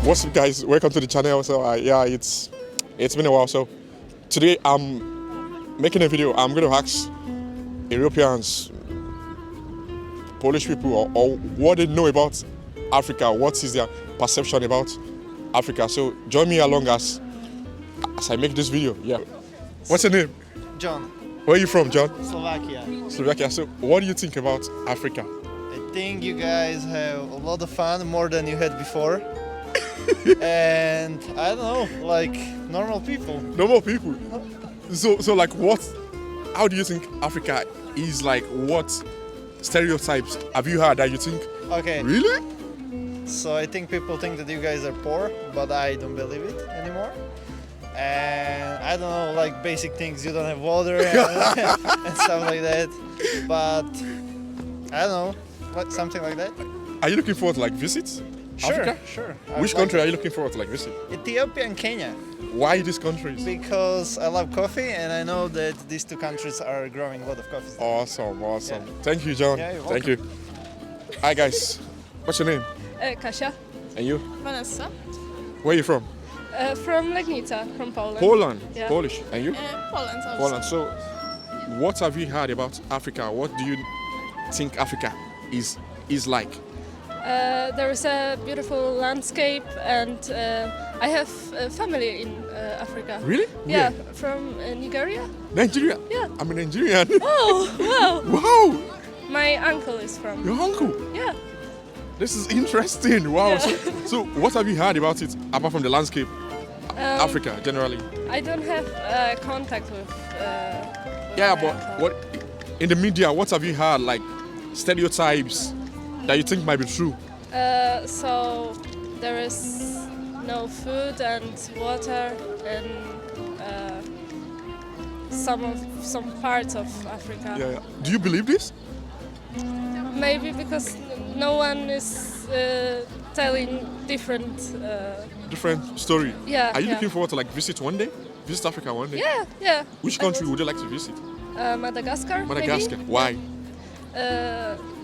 What's up, guys? Welcome to the channel. So yeah, it's been a while. So today I'm making a video. I'm going to ask Europeans, Polish people, or what they know about Africa. What is their perception about Africa? So join me along as I make this video. Yeah. What's your name? John, Where are you from, John? Slovakia. Slovakia. So what do you think about Africa? I think you guys have a lot of fun, more than you had before. And I don't know, like normal people. Normal people. So like what? How do you think Africa is like? What stereotypes have you heard that you think? Okay, Really? so I think people think that you guys are poor, but I don't believe it anymore. And I don't know, like basic things, you don't have water and stuff like that. But I don't know, what something like that. Are you looking forward to like visit Africa? Sure. Which country are you looking forward to like visit? Ethiopia and Kenya. Why these countries? Because I love coffee and I know that these two countries are growing a lot of coffee. Awesome. Yeah. Thank you, John. Yeah, you're Thank you. Hi guys. What's your name? Kasia, And you? Vanessa, Where are you from? from Legnica, from Poland. Poland. Yeah. Polish. And you? Poland also. Poland. So what have you heard about Africa? What do you think Africa is like? There is a beautiful landscape and I have a family in Africa. Really? Yeah, Where? from Nigeria. Nigeria? Yeah. I'm a Nigerian. Oh, wow. Wow! My uncle is from. Your uncle? Yeah. This is interesting. Wow. Yeah. So what have you heard about it apart from the landscape? Africa generally. I don't have contact with. Yeah, my but uncle. what in the media? What have you heard like stereotypes that you think might be true? So there is no food and water and some parts of Africa. Yeah. Do you believe this? Maybe because no one is telling different. Different story. Yeah. Are you yeah. looking forward to like visit one day? Visit Africa one day? Yeah. Which I country would. would you like to visit? Madagascar. Madagascar. Maybe? Why?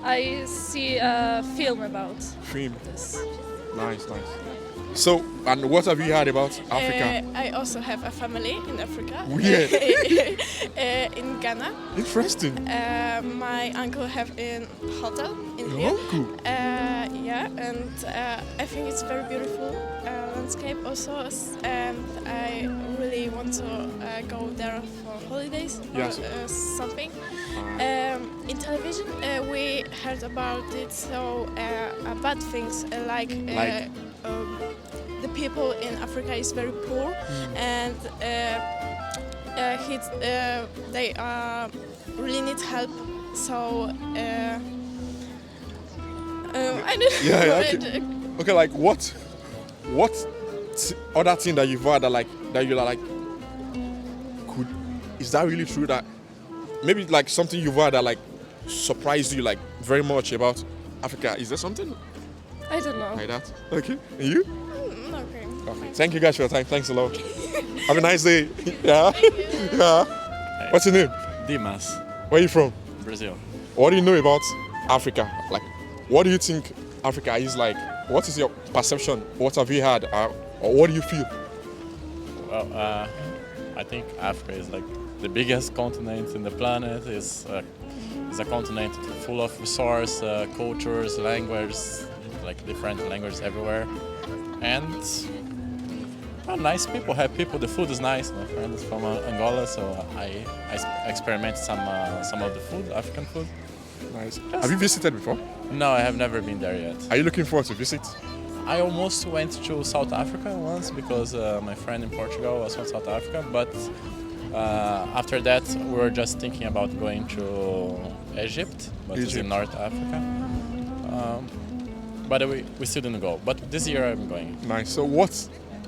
I see a film about Film. this. Nice. So, and what have you heard about Africa? I also have a family in Africa. Weird. In Ghana. Interesting. My uncle have in hotel in Your here. uncle? Yeah, and I think it's very beautiful landscape also, and I really want to go there for holidays Yes. or something. In television, we heard about it, so bad things like? The people in Africa is very poor, and they really need help. So I don't Yeah, know. Okay, like what other thing that you've heard that you're like, is that really true? That maybe like something you've heard that like surprised you like very much about Africa. Is there something I don't know. like that? Okay, and you? Okay. Okay. Thank you guys for your time. Thanks a lot. Have a nice day. Yeah. Yeah. What's your name? Dimas, Where are you from? Brazil. What do you know about Africa? Like, what do you think Africa is like? What is your perception? What have you heard? Or what do you feel? Well, I think Africa is like the biggest continent in the planet. It's a continent full of resource, cultures, languages, like different languages everywhere, and nice people, happy people. The food is nice. My friend is from Angola, so I experiment some of the food, African food. Nice. Have you visited before? No, I have never been there yet. Are you looking forward to visit? I almost went to South Africa once because my friend in Portugal was from South Africa, but after that we were just thinking about going to Egypt, but it's in North Africa. But we still didn't go. But this year I'm going. Nice. So what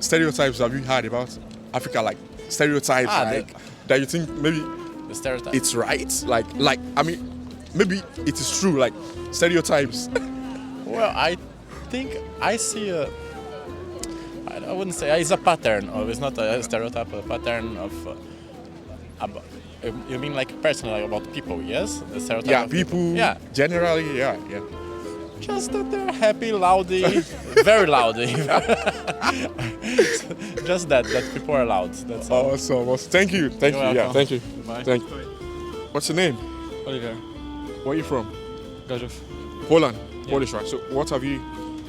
stereotypes have you heard about Africa? Like stereotypes that you think maybe The stereotype. it's right? Like I mean, maybe it is true. Like stereotypes. Well, I think I see I wouldn't say it's a pattern. It's not a stereotype, a pattern of. You mean like personally about people? Yes, the stereotype. Yeah, of people. Yeah. Generally, yeah. Just that they're happy, loudy, very loudy. Just that people are loud. That's all. Awesome. Thank you. Thank You're you. Yeah, welcome. thank you. Bye. Thank you. What's your name? Oliver, Where are you from? Gorzów. Poland. Polish, right? So what have you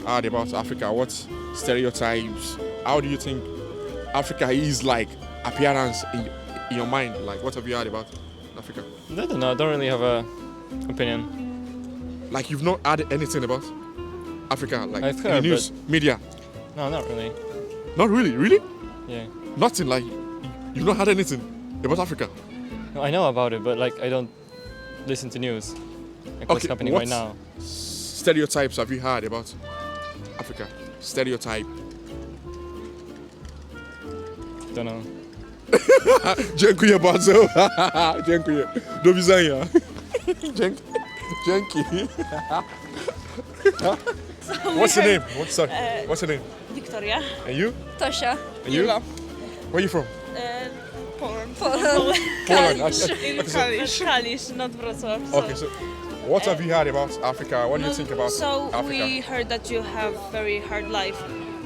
heard about Africa? What stereotypes? How do you think Africa is like appearance in your mind? Like what have you heard about Africa? I don't know, I don't really have a opinion. Like you've not heard anything about Africa, like I've in the heard, news, media? No, not really. Not really, really? Yeah. Nothing. Like you've not heard anything about Africa. No, I know about it, but like I don't listen to news. Like what's Okay, happening what- right now. Stereotypes have you heard about Africa? Stereotype. Don't know. Dziękuję bardzo. Dziękuję. Do widzenia. Dzięki. What's your name? What's your name? Victoria. And you? Tosia. And you? Where are you from? Poland. Poland. Kalisz. Kalisz, not Wrocław. So. Okay, so what have you heard about Africa? What do you think about So Africa? we heard that you have very hard life.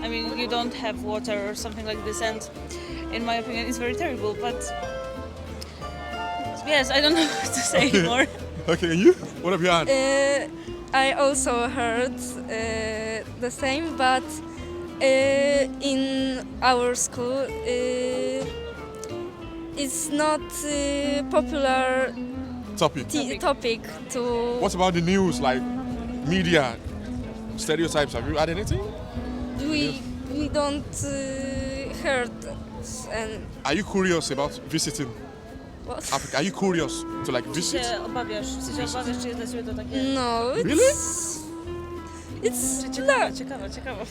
I mean, you don't have water or something like this, and in my opinion, it's very terrible. But yes, I don't know what to say anymore. Okay, and you? What have you heard? I also heard the same, but in our school it's not popular topic to. What about the news, like media stereotypes? Have you heard anything? We don't heard and Are you curious about visiting what? Africa? Are you curious to like visit? Się obawiasz, czy jest dla ciebie to takie... No, it's Really? it's Ciekawe.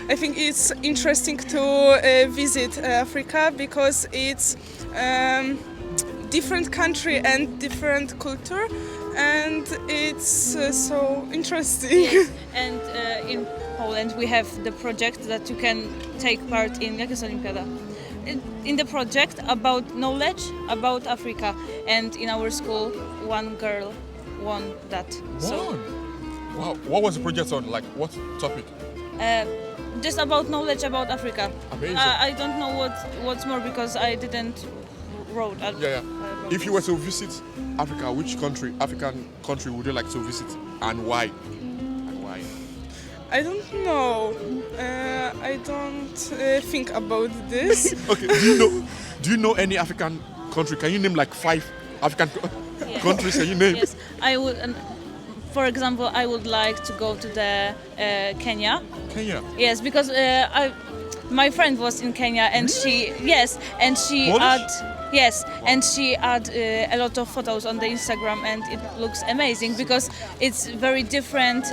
I think it's interesting to visit Africa because it's different country and different culture, and it's so interesting. Yes. And in Poland we have the project that you can take part in. Jak jest Olimpiada? In the project about knowledge about Africa, and in our school one girl won that. So Wow. What was the project on? Like what topic? just about knowledge about Africa. Amazing. I don't know what's more because I didn't wrote. Yeah. If you were to visit Africa, which African country would you like to visit, and why? I don't know. I don't think about this. Okay. Do you know any African country? Can you name like 5 African countries? Can you name? Yes, I would. For example, I would like to go to the Kenya. Kenya. Yes, because my friend was in Kenya, and she had a lot of photos on the Instagram, and it looks amazing because it's very different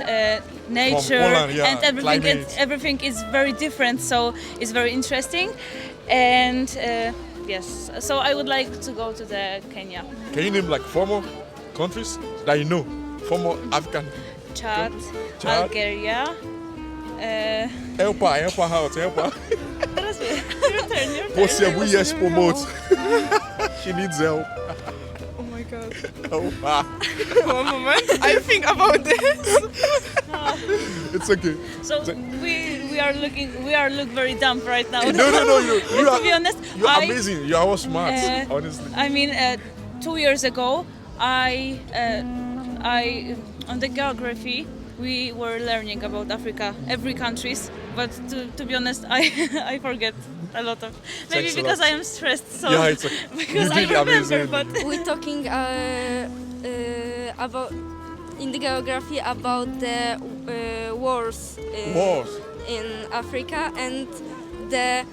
nature Poland, yeah, and everything. climate. Everything is very different, so it's very interesting. And yes, so I would like to go to the Kenya. Can you name like 4 more countries that you know? 4 more African. Chad, Chad. Algeria. Helpa, helpa. Teraz your turn. Possible yes promote. She needs help. Oh my god. Helpa. One moment. I think about this. It's okay. So we look very dumb right now. No. You To be honest, you're amazing. You are all smart. Honestly. I mean, 2 years ago, I on the geography we were learning about Africa, every countries. But to be honest, I forget a lot of. Maybe Thanks a because lot. I am stressed. So Yeah, it's okay. because You I did remember, amazing. but We're talking about in the geography about the wars Wars. in Africa, and the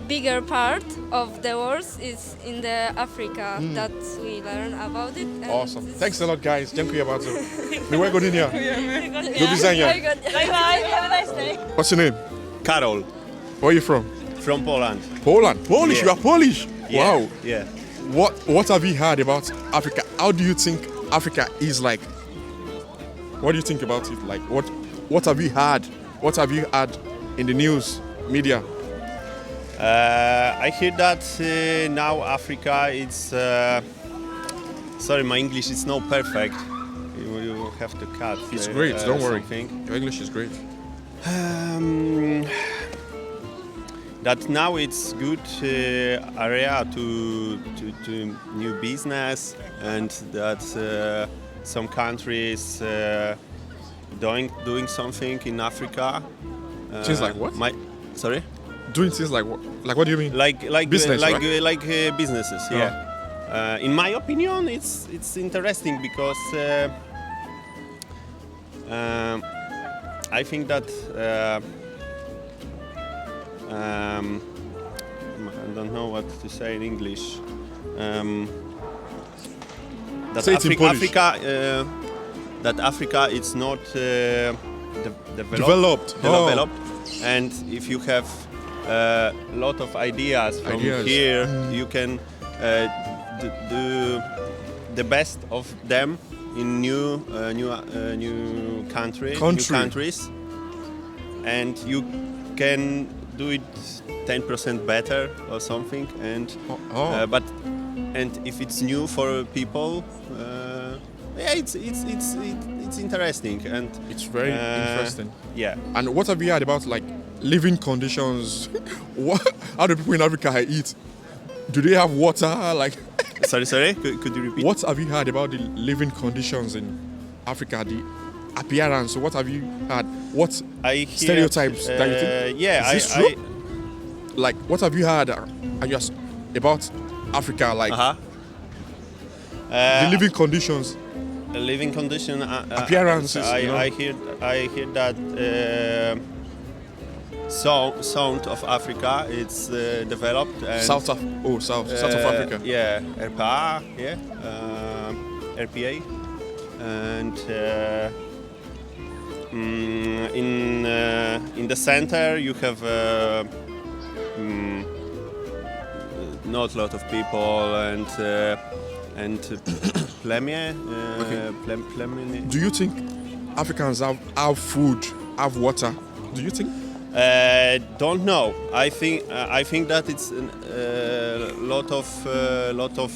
bigger part of the wars is in the Africa that we learn about it. And Awesome. it's- Thanks a lot, guys. Dziękuję bardzo. Miłego dnia. Do yeah. widzenia. Very good. Bye bye. Have a nice day. What's your name? Karol Where are you from? from Poland. Poland. Polish. Yeah. You are Polish. Yeah, Wow. Yeah. What have you heard about Africa? How do you think Africa is like? What do you think about it? Like what have you heard? What have you heard in the news, media? I hear that now Africa it's Sorry, my English is not perfect. You have to cut. It's great, don't worry. Something. Your English is great. That now it's good area to new business, and that some countries doing something in Africa. Things like what? Sorry? Doing things like what? Like what do you mean? Like Business, like right? businesses. Yeah. In my opinion, it's interesting because I think that I don't know what to say in English. That Say it in Polish. that Africa is not Developed. developed, and if you have a lot of ideas from here, you can do the best of them in new countries, and you can do it 10% better or something. And and if it's new for people, yeah, it's interesting, and It's very interesting. yeah. And what have you heard about like living conditions? How do people in Africa eat? Do they have water? Like, Sorry, could you repeat? what have you heard about the living conditions in Africa? The appearance. What have you heard? What I hear, stereotypes that you think? Yeah, Is this true? Like, what have you heard about Africa? Like the living conditions. living condition Appearances, you know? I hear that sound of Africa it's developed, and South of Africa. Yeah, RPA, yeah, RPA, and in the center you have not a lot of people, and plemier. Do you think Africans have food, have water? Do you think? Don't know. I think that it's a lot of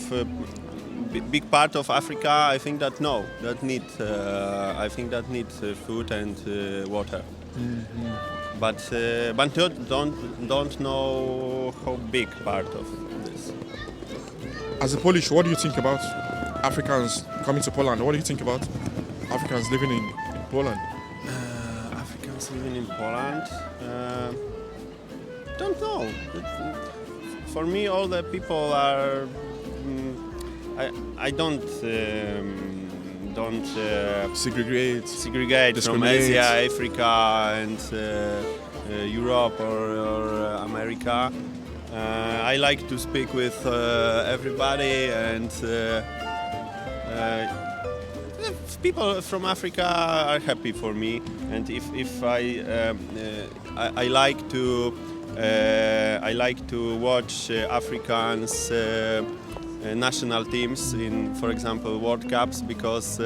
big part of Africa. I think that no, that need. I think that need food and water. Mm-hmm. But don't know how big part of this. As a Polish, what do you think about Africans coming to Poland? What do you think about Africans living in Poland? Africans living in Poland. Don't know. For me, all the people are. I don't segregate from Asia, Africa, and Europe or America. I like to speak with everybody, and people from Africa are happy for me. And if I like to watch Africans national teams in, for example, World Cups, because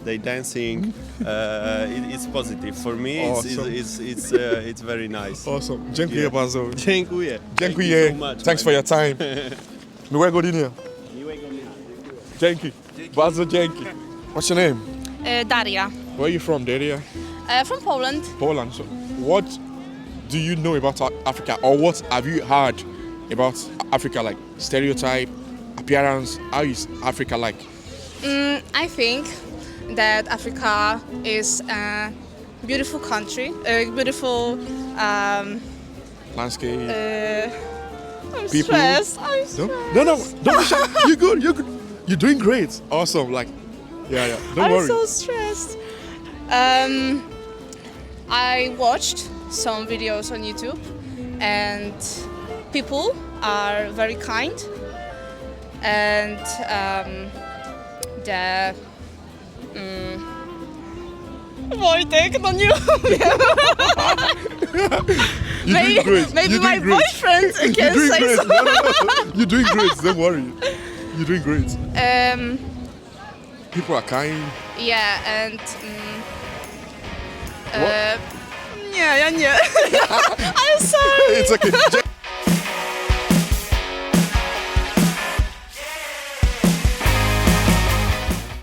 they dancing. It's positive for me. Awesome. It's very nice. Awesome. Dziękuję bardzo. Dziękuję. Dziękuję. Thank you so much, Thanks for your time. Miłego dnia. Dzięki. Bardzo dzięki. What's your name? Daria, Where are you from, Daria? from Poland. Poland. So what do you know about Africa, or what have you heard about Africa? Like stereotype, appearance. How is Africa like? I think that Africa is a beautiful country, a beautiful. Landscape. I'm People? stressed. No, don't be shy. You're good. You're doing great. Awesome. Like, yeah. Don't worry. I'm so stressed. I watched some videos on YouTube, and people are very kind, and Wojtek, no nie umiem. You're doing great. Maybe You're my doing great. boyfriend You're can doing say great. so. No. You're doing great. Don't worry. You're doing great. People are kind. Yeah, and What? nie, ja nie. I'm sorry. It's okay.